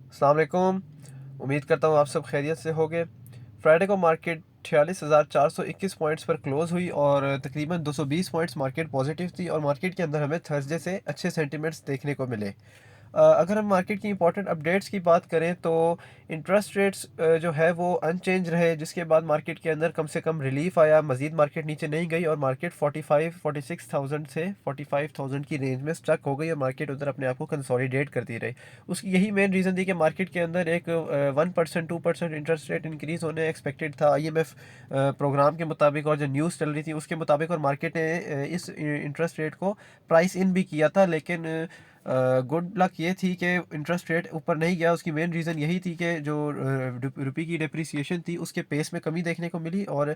अस्सलाम वालेकुम। उम्मीद करता हूँ आप सब खैरियत से होंगे। फ्राइडे को मार्केट 46,421 पॉइंट्स पर क्लोज़ हुई और तकरीबन 220 पॉइंट्स मार्केट पॉजिटिव थी और मार्केट के अंदर हमें थर्सडे से अच्छे सेंटिमेंट्स देखने को मिले। अगर हम मार्केट की इंपॉर्टेंट अपडेट्स की बात करें तो इंटरेस्ट रेट्स जो है वो अनचेंज रहे, जिसके बाद मार्केट के अंदर कम से कम रिलीफ आया। मज़ीद मार्केट नीचे नहीं गई और मार्केट 46,000 से 45,000 की रेंज में स्टक हो गई और मार्केट उधर अपने आप को कंसोलिडेट करती रही। उसकी यही मेन रीज़न थी कि मार्केट के अंदर एक 1% 2% इंटरेस्ट रेट इंक्रीज़ होने एक्सपेक्टेड था IMF प्रोग्राम के मुताबिक, और जो न्यूज़ चल रही थी उसके मुताबिक, और मार्केट ने इस इंटरेस्ट रेट को प्राइस इन भी किया था। लेकिन गुड लक ये थी कि इंटरेस्ट रेट ऊपर नहीं गया। उसकी मेन रीज़न यही थी कि जो रुपये की डिप्रिसिएशन थी उसके पेस में कमी देखने को मिली, और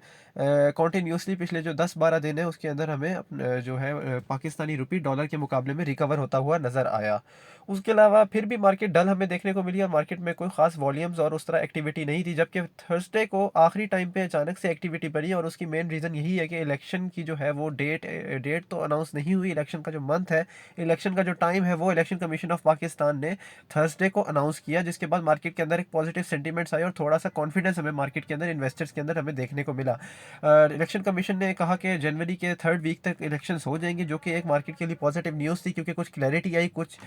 कॉन्टीन्यूसली पिछले जो 10-12 दिन है उसके अंदर हमें जो है पाकिस्तानी रुपये डॉलर के मुकाबले में रिकवर होता हुआ नज़र आया। उसके अलावा फिर भी मार्केट डल हमें देखने को मिली और मार्केट में कोई ख़ास वॉल्यूम्स और उस तरह एक्टिविटी नहीं थी, जबकि थर्सडे को आखिरी टाइम पे अचानक से एक्टिविटी बढ़ी। और उसकी मेन रीज़न यही है कि इलेक्शन की जो है वो डेट तो अनाउंस नहीं हुई। इलेक्शन का जो मंथ है, इलेक्शन का जो टाइम है, वो इलेक्शन कमीशन ऑफ पाकिस्तान ने थर्सडे को अनाउंस किया, जिसके बाद मार्केट के अंदर एक पॉजिटिव सेंटीमेंट्स आए और थोड़ा सा कॉन्फिडेंस हमें मार्केट के अंदर इन्वेस्टर्स के अंदर हमें देखने को मिला। इलेक्शन कमीशन ने कहा कि जनवरी के थर्ड वीक तक इलेक्शंस हो जाएंगे, जो कि एक मार्केट के लिए पॉजिटिव न्यूज़ थी, क्योंकि कुछ क्लैरिटी आई, कुछ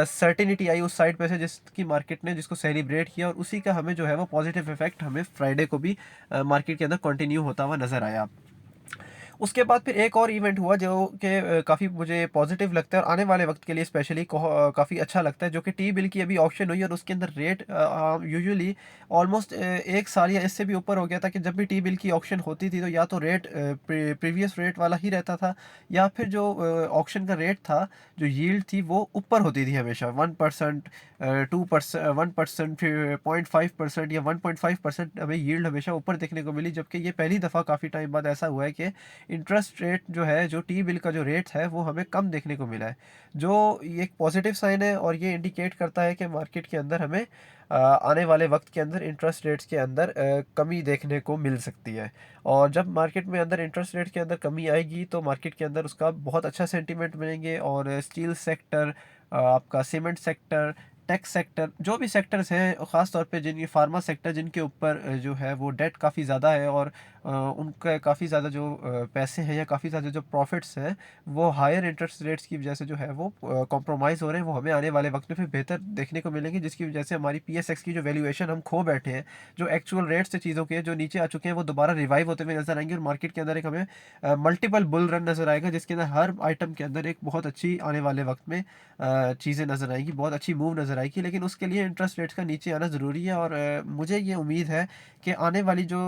सर्टिनिटी आई उस साइड पे से, जिसकी मार्केट ने जिसको सेलिब्रेट किया, और उसी का हमें जो है वो पॉजिटिव इफेक्ट हमें फ्राइडे को भी मार्केट के अंदर कंटिन्यू होता हुआ नजर आया। उसके बाद फिर एक और इवेंट हुआ जो कि काफ़ी मुझे पॉजिटिव लगता है और आने वाले वक्त के लिए स्पेशली काफ़ी अच्छा लगता है, जो कि टी बिल की अभी ऑप्शन हुई और उसके अंदर रेट यूजुअली ऑलमोस्ट 1 साल या इससे भी ऊपर हो गया था कि जब भी टी बिल की ऑप्शन होती थी तो या तो रेट प्रीवियस रेट वाला ही रहता था, या फिर जो ऑप्शन का रेट था, जो यील्ड थी, वो ऊपर होती थी हमेशा 1%, 2%, 1%, फिर 0.5% या 1.5% हमें यील्ड हमेशा ऊपर देखने को मिली। जबकि ये पहली दफ़ा काफ़ी टाइम बाद ऐसा हुआ है कि इंटरेस्ट रेट जो है, जो टी बिल का जो रेट है, वो हमें कम देखने को मिला है, जो ये एक पॉजिटिव साइन है और ये इंडिकेट करता है कि मार्केट के अंदर हमें आने वाले वक्त के अंदर इंटरेस्ट रेट्स के अंदर कमी देखने को मिल सकती है। और जब मार्केट में अंदर इंटरेस्ट रेट के अंदर कमी आएगी तो मार्केट के अंदर उसका बहुत अच्छा सेंटीमेंट मिलेंगे, और स्टील सेक्टर, आपका सीमेंट सेक्टर, टेक सेक्टर, जो भी सेक्टर्स हैं, ख़ास तौर पे जिनकी फार्मा सेक्टर, जिनके ऊपर जो है वो डेट काफ़ी ज़्यादा है, और उनका काफ़ी ज़्यादा जो पैसे हैं या काफ़ी ज़्यादा जो प्रॉफिट्स हैं, वो हायर इंटरेस्ट रेट्स की वजह से जो है वो कॉम्प्रोमाइज़ हो रहे हैं, वो हमें आने वाले वक्त में फिर बेहतर देखने को मिलेंगे, जिसकी वजह से हमारी PSX की जो वैल्यूएशन हम खो बैठे हैं, जो एक्चुअल रेट्स से चीज़ों के जो नीचे आ चुके हैं, वो दोबारा रिवाइव होते हुए नजर आएंगे और मार्केट के अंदर एक हमें मल्टीपल बुल रन नजर आएगा, जिसके अंदर हर आइटम के अंदर एक बहुत अच्छी आने वाले वक्त में चीज़ें नजर आएंगी, बहुत अच्छी मूव नजर आएगी। लेकिन उसके लिए इंटरेस्ट रेट्स का नीचे आना ज़रूरी है, और मुझे ये उम्मीद है कि आने वाली जो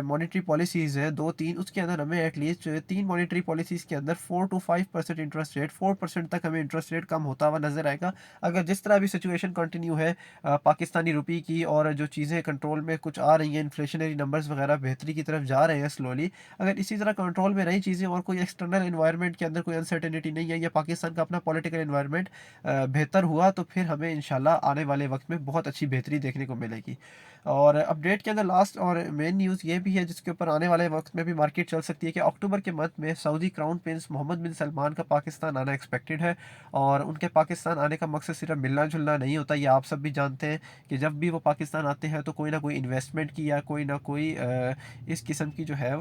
मॉनेटरी पॉलिसीज़ है 2-3, उसके अंदर हमें एटलीस्ट 3 मॉनेटरी पॉलिसीज़ के अंदर 4 to 5% इंटरेस्ट रेट, 4% तक हमें इंटरेस्ट रेट कम होता हुआ नजर आएगा। अगर जिस तरह भी सिचुएशन कंटिन्यू है पाकिस्तानी रुपये की, और जो चीज़ें कंट्रोल में कुछ आ रही हैं, इन्फ्लेशनरी नंबर्स वगैरह बेहतरी की तरफ जा रहे हैं स्लोली, अगर इसी तरह कंट्रोल में रही चीज़ें और कोई एक्सटर्नल इन्वायरमेंट के अंदर कोई अनसर्टेनिटी नहीं है, या पाकिस्तान का अपना पॉलिटिकल इन्वायरमेंट बेहतर हुआ, तो फिर हमें इंशाल्लाह आने वाले वक्त में बहुत अच्छी बेहतरी देखने को मिलेगी। और अपडेट के अंदर लास्ट और मेन न्यूज़ ये भी है, जिसके ऊपर आने वाले वक्त में भी मार्केट चल सकती है, कि अक्टूबर के मंथ में सऊदी क्राउन प्रिंस मोहम्मद बिन सलमान का पाकिस्तान आना एक्सपेक्टेड है। और उनके पाकिस्तान आने का मकसद सिर्फ मिलना जुलना नहीं होता, ये आप सब भी जानते हैं कि जब भी वो पाकिस्तान आते हैं तो कोई ना कोई इन्वेस्टमेंट की या कोई ना कोई इस किस्म की जो है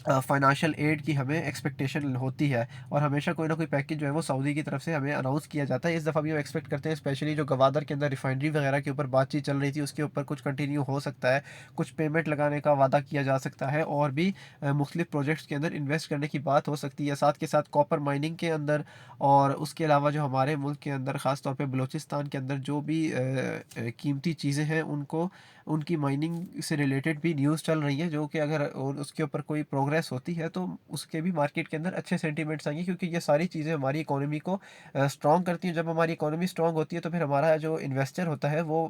फाइनेंशियल एड की हमें एक्सपेक्टेशन होती है, और हमेशा कोई ना कोई पैकेज जो है वो सऊदी की तरफ से हमें अनाउंस किया जाता है। इस दफ़ा भी हम एक्सपेक्ट करते हैं, स्पेशली जो गवादर के अंदर रिफाइनरी वगैरह के ऊपर बातचीत चल रही थी, उसके ऊपर कुछ कंटिन्यू हो सकता है, कुछ पेमेंट लगाने का वादा किया जा सकता है, और भी मुख्तलिफ प्रोजेक्ट्स के अंदर इन्वेस्ट करने की बात हो सकती है, साथ के साथ कॉपर माइनिंग के अंदर। और उसके अलावा जो हमारे मुल्क के अंदर, ख़ास तौर पे बलूचिस्तान के अंदर जो भी कीमती चीज़ें हैं, उनको उनकी माइनिंग से रिलेटेड भी न्यूज़ चल रही है, जो कि अगर और उसके ऊपर कोई प्रोग्रेस होती है तो उसके भी मार्केट के अंदर अच्छे सेंटीमेंट्स आएंगे, क्योंकि ये सारी चीज़ें हमारी इकोनॉमी को स्ट्रॉन्ग करती हैं। जब हमारी इकोनॉमी स्ट्रॉन्ग होती है तो फिर हमारा जो इन्वेस्टर होता है वो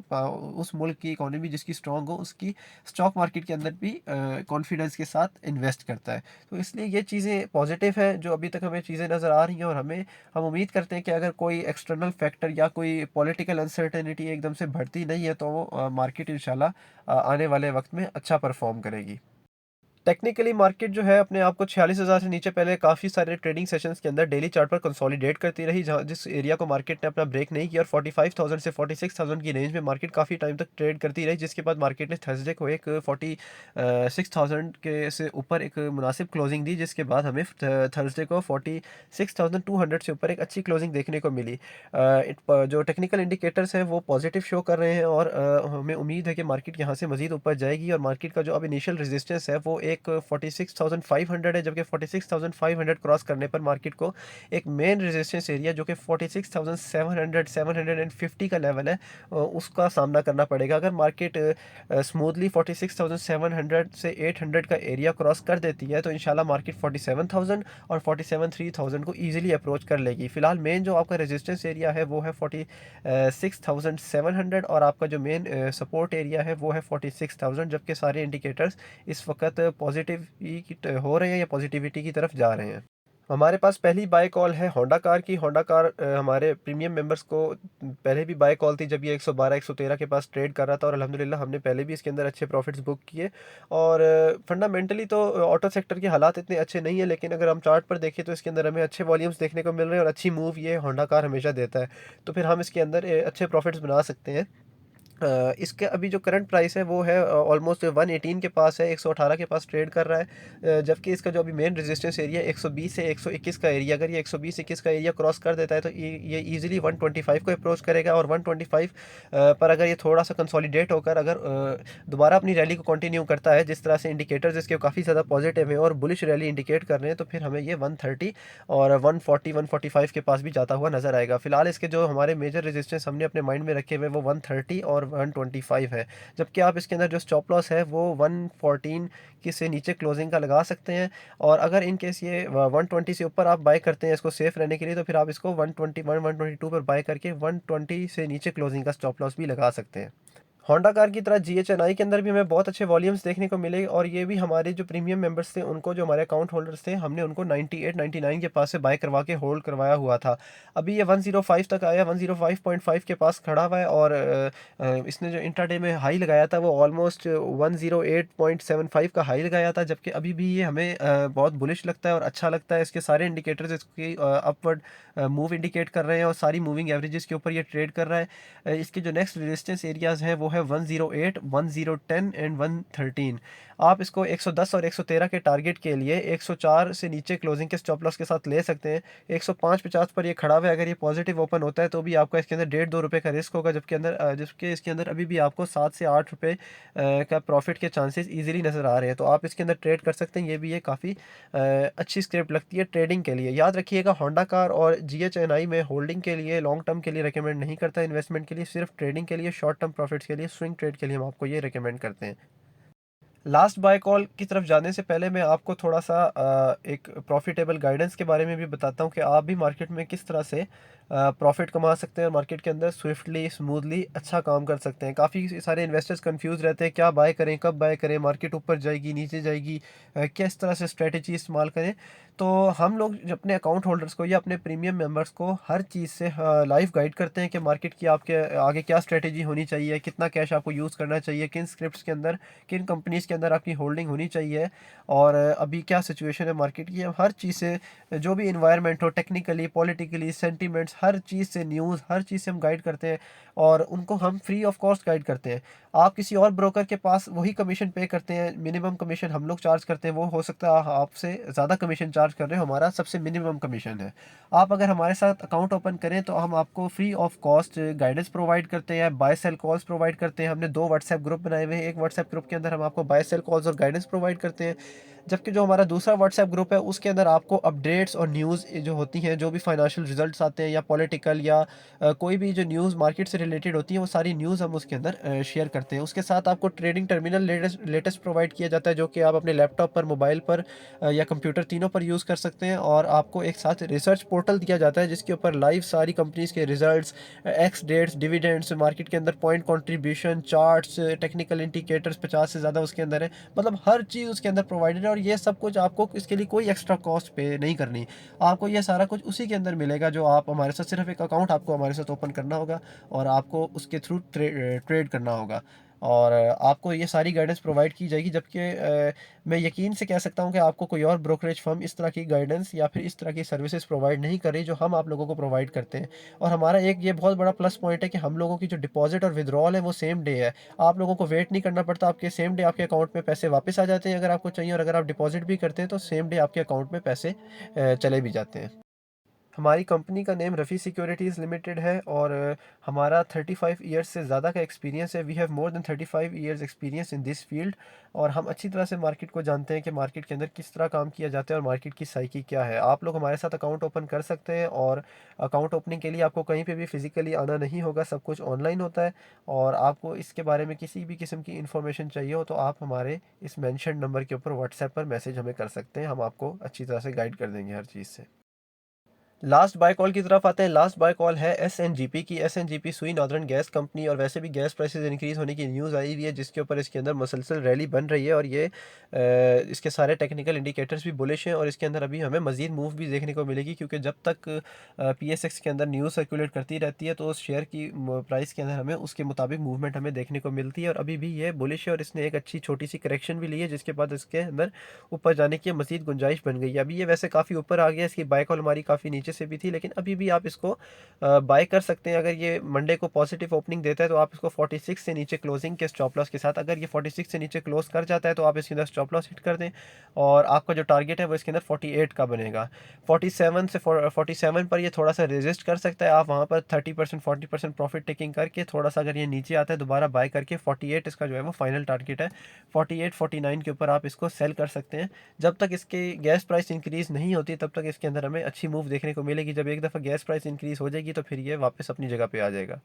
उस मुल्क की इकोनॉमी जिसकी स्ट्रॉन्ग हो, उसकी स्टॉक मार्केट के अंदर भी कॉन्फिडेंस के साथ इन्वेस्ट करता है। तो इसलिए ये चीज़ें पॉजिटिव है जो अभी तक हमें चीज़ें नज़र आ रही हैं, और हम उम्मीद करते हैं कि अगर कोई एक्सटर्नल फैक्टर या कोई पॉलिटिकल अनसर्टेनिटी एकदम से बढ़ती नहीं है तो मार्केट इंशाल्लाह आने वाले वक्त में अच्छा परफॉर्म करेगी। टेक्निकली मार्केट जो है अपने आप को 46,000 से नीचे पहले काफ़ी सारे ट्रेडिंग सेशंस के अंदर डेली चार्ट पर कंसोलिडेट करती रही, जहाँ जिस एरिया को मार्केट ने अपना ब्रेक नहीं किया, और 45,000 से 46,000 की रेंज में मार्केट काफ़ी टाइम तक ट्रेड करती रही, जिसके बाद मार्केट ने थर्सडे को एक 46,000 के से ऊपर एक मुनासिब क्लोजिंग दी, जिसके बाद हमें थर्सडे को 46,200 से ऊपर एक अच्छी क्लोजिंग देखने को मिली। जो टेक्निकल इंडिकेटर्स हैं वो पॉजिटिव शो कर रहे हैं, और हमें उम्मीद है कि मार्केट यहाँ से मज़ीद ऊपर जाएगी, और मार्केट का जो अब इनिशियल रेजिस्टेंस है वो एक 46,500 है, जबकि 46,500 क्रॉस करने पर मार्केट को एक मेन रेजिस्टेंस एरिया जो कि 46,700 750 का लेवल है, उसका सामना करना पड़ेगा। अगर मार्केट स्मूथली 46,700 से 800 का एरिया क्रॉस कर देती है तो इंशाल्लाह मार्केट 47,000 और 47,300 को ईजिली अप्रोच कर लेगी। फिलहाल मेन जो आपका रेजिस्टेंस एरिया है वो है 46,700, और आपका जो मेन सपोर्ट एरिया है वो है 46,000, जबकि सारे इंडिकेटर्स इस वक्त पॉजिटिव हो रहे हैं या पॉजिटिविटी की तरफ जा रहे हैं। हमारे पास पहली बाय कॉल है होंडा कार की। होंडा कार हमारे प्रीमियम मेंबर्स को पहले भी बाय कॉल थी जब ये 112 113 के पास ट्रेड कर रहा था, और अल्हम्दुलिल्लाह हमने पहले भी इसके अंदर अच्छे प्रॉफिट्स बुक किए। और फंडामेंटली तो ऑटो सेक्टर के हालात इतने अच्छे नहीं है, लेकिन अगर हम चार्ट पर देखें तो इसके अंदर हमें अच्छे वॉल्यूम्स देखने को मिल रहे हैं, और अच्छी मूव ये होंडा कार हमेशा देता है, तो फिर हम इसके अंदर अच्छे प्रॉफिट्स बना सकते हैं। इसके अभी जो करंट प्राइस है वो है ऑलमोस्ट 118 के पास है, 118 के पास ट्रेड कर रहा है, जबकि इसका जो अभी मेन रेजिस्टेंस एरिया 120 से 121 का एरिया, अगर ये 120-21 का एरिया क्रॉस कर देता है तो ये इजीली 125 को अप्रोच करेगा, और 125 पर अगर ये थोड़ा सा कंसोलिडेट होकर अगर दोबारा अपनी रैली को कंटिन्यू करता है, जिस तरह से इंडिकेटर्स इसके काफ़ी ज़्यादा पॉजिटिव हैं और बुलिश रैली इंडिकेट कर रहे हैं, तो फिर हमें ये 130 और 145 के पास भी जाता हुआ नजर आएगा। फिलहाल इसके जो हमारे मेजर रेजिस्टेंस हमने अपने माइंड में रखे हुए वो 130 और 125 है, जबकि आप इसके अंदर जो स्टॉप लॉस है वो 114 के से नीचे क्लोजिंग का लगा सकते हैं, और अगर इन केस ये 120 से ऊपर आप बाय करते हैं इसको सेफ रहने के लिए, तो फिर आप इसको 121 122 पर बाय करके 120 से नीचे क्लोजिंग का स्टॉप लॉस भी लगा सकते हैं। होंडा कार की तरह जीएचएनआई के अंदर भी हमें बहुत अच्छे वॉल्यूम्स देखने को मिले, और ये भी हमारे जो प्रीमियम मेंबर्स थे उनको, जो हमारे अकाउंट होल्डर्स थे, हमने उनको 98 99 के पास से बाय करवा के होल्ड करवाया हुआ था। अभी ये 105 तक आया, 105.5 के पास खड़ा हुआ है, और इसने जो इंट्राडे में हाई लगाया था वो ऑलमोस्ट 108.75 का हाई लगाया था, जबकि अभी भी ये हमें बहुत बुलिश लगता है और अच्छा लगता है। इसके सारे इंडिकेटर्स इसकी अपवर्ड मूव इंडिकेट कर रहे हैं, और सारी मूविंग एवरेजेस के ऊपर ये ट्रेड कर रहा है। इसके जो नेक्स्ट रेजिस्टेंस एरियाज हैं वो है 108 1010 एंड 113। आप इसको 110 और 113 के टारगेट के लिए 104 से नीचे क्लोजिंग के स्टॉप लॉस के साथ ले सकते हैं। 105-50 पर ये खड़ा हुआ है, अगर ये पॉजिटिव ओपन होता है तो भी आपका इसके अंदर 1.5-2 रुपये का रिस्क होगा, जबकि इसके अंदर अभी भी आपको 7 से 8 रुपये का प्रॉफिट के चांसेस ईजिली नज़र आ रहे हैं, तो आप इसके अंदर ट्रेड कर सकते हैं। ये भी ये काफ़ी अच्छी स्क्रिप्ट लगती है ट्रेडिंग के लिए। याद रखिएगा, होंडा कार और जीएचएनआई में होल्डिंग के लिए, लॉन्ग टर्म के लिए रिकमेंड नहीं करता, इन्वेस्टमेंट के लिए, सिर्फ ट्रेडिंग के लिए, शॉर्ट टर्म प्रॉफिट्स के लिए, स्विंग ट्रेड के लिए हम आपको ये रिकमेंड करते हैं। लास्ट बाय कॉल की तरफ जाने से पहले मैं आपको थोड़ा सा एक प्रॉफिटेबल गाइडेंस के बारे में भी बताता हूँ कि आप भी मार्केट में किस तरह से प्रॉफिट कमा सकते हैं, और मार्केट के अंदर स्विफ्टली स्मूथली अच्छा काम कर सकते हैं। काफ़ी सारे इन्वेस्टर्स कंफ्यूज रहते हैं, क्या बाय करें, कब बाय करें, मार्केट ऊपर जाएगी नीचे जाएगी, किस तरह से स्ट्रेटजी इस्तेमाल करें। तो हम लोग अपने अकाउंट होल्डर्स को या अपने प्रीमियम मेंबर्स को हर चीज़ से लाइव गाइड करते हैं कि मार्केट की आपके आगे क्या स्ट्रेटजी होनी चाहिए, कितना कैश आपको यूज़ करना चाहिए, किन स्क्रिप्ट्स के अंदर, किन कंपनीज़ के अंदर आपकी होल्डिंग होनी चाहिए, और अभी क्या सिचुएशन है मार्केट की। हम हर चीज़ से, जो भी इन्वायरमेंट हो, टेक्निकली, पॉलिटिकली, सेंटिमेंट्स, हर चीज़ से, न्यूज़, हर चीज़ से हम गाइड करते हैं, और उनको हम फ्री ऑफ कॉस्ट गाइड करते हैं। आप किसी और ब्रोकर के पास वही कमीशन पे करते हैं, मिनिमम कमीशन हम लोग चार्ज करते हैं, वो हो सकता है आपसे ज़्यादा कमीशन चार्ज कर रहे हो, हमारा सबसे मिनिमम कमीशन है। आप अगर हमारे साथ अकाउंट ओपन करें तो हम आपको free of cost guidance provide करते हैं, बाय सेल कॉल्स प्रोवाइड करते हैं। हमने 2 व्हाट्सएप ग्रुप बनाए हुए हैं, एक व्हाट्सएप ग्रुप के अंदर हम आपको बाय सेल कॉल्स और गाइडेंस प्रोवाइड करते हैं, जबकि जो हमारा दूसरा व्हाट्सएप ग्रुप है उसके अंदर आपको अपडेट्स और न्यूज़ जो होती हैं, जो भी फाइनेंशियल रिजल्ट्स आते हैं या पॉलिटिकल या कोई भी जो न्यूज़ मार्केट से रिलेटेड होती है, वो सारी न्यूज़ हम उसके अंदर शेयर करते हैं। उसके साथ आपको ट्रेडिंग टर्मिनल लेटेस्ट प्रोवाइड किया जाता है, जो कि आप अपने लैपटॉप पर, मोबाइल पर या कंप्यूटर, तीनों पर यूज़ कर सकते हैं। और आपको एक साथ रिसर्च पोर्टल दिया जाता है जिसके ऊपर लाइव सारी कंपनीज़ के results, ex dates, dividends, market के अंदर point contribution, charts, technical indicators 50 से ज़्यादा उसके अंदर है। मतलब हर चीज़ उसके अंदर प्रोवाइडेड है, और ये सब कुछ आपको इसके लिए कोई एक्स्ट्रा कॉस्ट पे नहीं करनी। आपको ये सारा कुछ उसी के अंदर मिलेगा, जो आप हमारे साथ, सिर्फ एक अकाउंट आपको हमारे साथ ओपन करना होगा और आपको उसके थ्रू ट्रेड करना होगा। और आपको ये सारी गाइडेंस प्रोवाइड की जाएगी, जबकि मैं यकीन से कह सकता हूँ कि आपको कोई और ब्रोकरेज फर्म इस तरह की गाइडेंस या फिर इस तरह की सर्विसेज प्रोवाइड नहीं कर रही जो हम आप लोगों को प्रोवाइड करते हैं। और हमारा एक ये बहुत बड़ा प्लस पॉइंट है कि हम लोगों की जो डिपॉजिट और विड्रॉल है वो सेम डे है। आप लोगों को वेट नहीं करना पड़ता, आपके सेम डे आपके अकाउंट में पैसे वापस आ जाते हैं अगर आपको चाहिए, और अगर आप डिपॉजिट भी करते हैं तो सेम डे आपके अकाउंट में पैसे चले भी जाते हैं। हमारी कंपनी का नेम रफ़ी सिक्योरिटीज़ लिमिटेड है, और हमारा 35 ईयर्स से ज़्यादा का एक्सपीरियंस है। We have more than 35 years experience in this field. और हम अच्छी तरह से मार्केट को जानते हैं कि मार्केट के अंदर किस तरह काम किया जाता है और मार्केट की साइकी क्या है। आप लोग हमारे साथ अकाउंट ओपन कर सकते हैं, और अकाउंट ओपनिंग के लिए आपको कहीं पे भी फ़िज़िकली आना नहीं होगा, सब कुछ ऑनलाइन होता है। और आपको इसके बारे में किसी भी किस्म की इन्फॉर्मेशन चाहिए हो तो आप हमारे इस मेंशन्ड नंबर के ऊपर व्हाट्सएप पर मैसेज हमें कर सकते हैं, हम आपको अच्छी तरह से गाइड कर देंगे हर चीज़ से। लास्ट बाय कॉल की तरफ आते हैं। लास्ट बाय कॉल है एसएनजीपी की। एसएनजीपी सुई नॉर्दर्न गैस कंपनी, और वैसे भी गैस प्राइसेस इंक्रीज़ होने की न्यूज़ आई हुई है जिसके ऊपर इसके अंदर मुसलसल रैली बन रही है, और ये इसके सारे टेक्निकल इंडिकेटर्स भी बुलिश हैं, और इसके अंदर अभी हमें मज़ीद मूव भी देखने को मिलेगी, क्योंकि जब तक पीएसएक्स के अंदर न्यूज़ सर्कुलेट करती रहती है तो उस शेयर की प्राइस के अंदर हमें उसके मुताबिक मूवमेंट हमें देखने को मिलती है। और अभी भी ये बुलिश है, और इसने एक अच्छी छोटी सी करेक्शन भी ली है जिसके बाद इसके अंदर ऊपर जाने की मज़ीद गुंजाइश बन गई है। अभी ये वैसे काफ़ी ऊपर आ गया, इसकी बाय कॉल हमारी काफ़ी नीचे से भी थी, लेकिन अभी भी आप इसको बाय कर सकते हैं। अगर ये मंडे को पॉजिटिव ओपनिंग देता है तो आप इसको 46 से नीचे क्लोजिंग के स्टॉप लॉस के साथ, अगर ये 46 से नीचे क्लोज कर जाता है तो आप इसके अंदर स्टॉप लॉस हिट कर दें, और आपका जो टारगेट है वो इसके अंदर 48 का बनेगा। 47 से 47 पर ये थोड़ा सा रेजिस्ट कर सकता है, आप वहाँ पर 30% 40% प्रॉफिट टेकिंग करके थोड़ा सा अगर ये नीचे आता है दोबारा बाय करके 48 इसका जो है वो फाइनल टारगेट है। 48 49 के ऊपर आप इसको सेल कर सकते हैं। जब तक इसकी गैस प्राइस इंक्रीज़ नहीं होती तब तक इसके अंदर हमें अच्छी मूव देखने को मिलेगी। जब एक दफ़ा गैस प्राइस इंक्रीज़ हो जाएगी तो फिर ये वापस अपनी जगह पे आ जाएगा।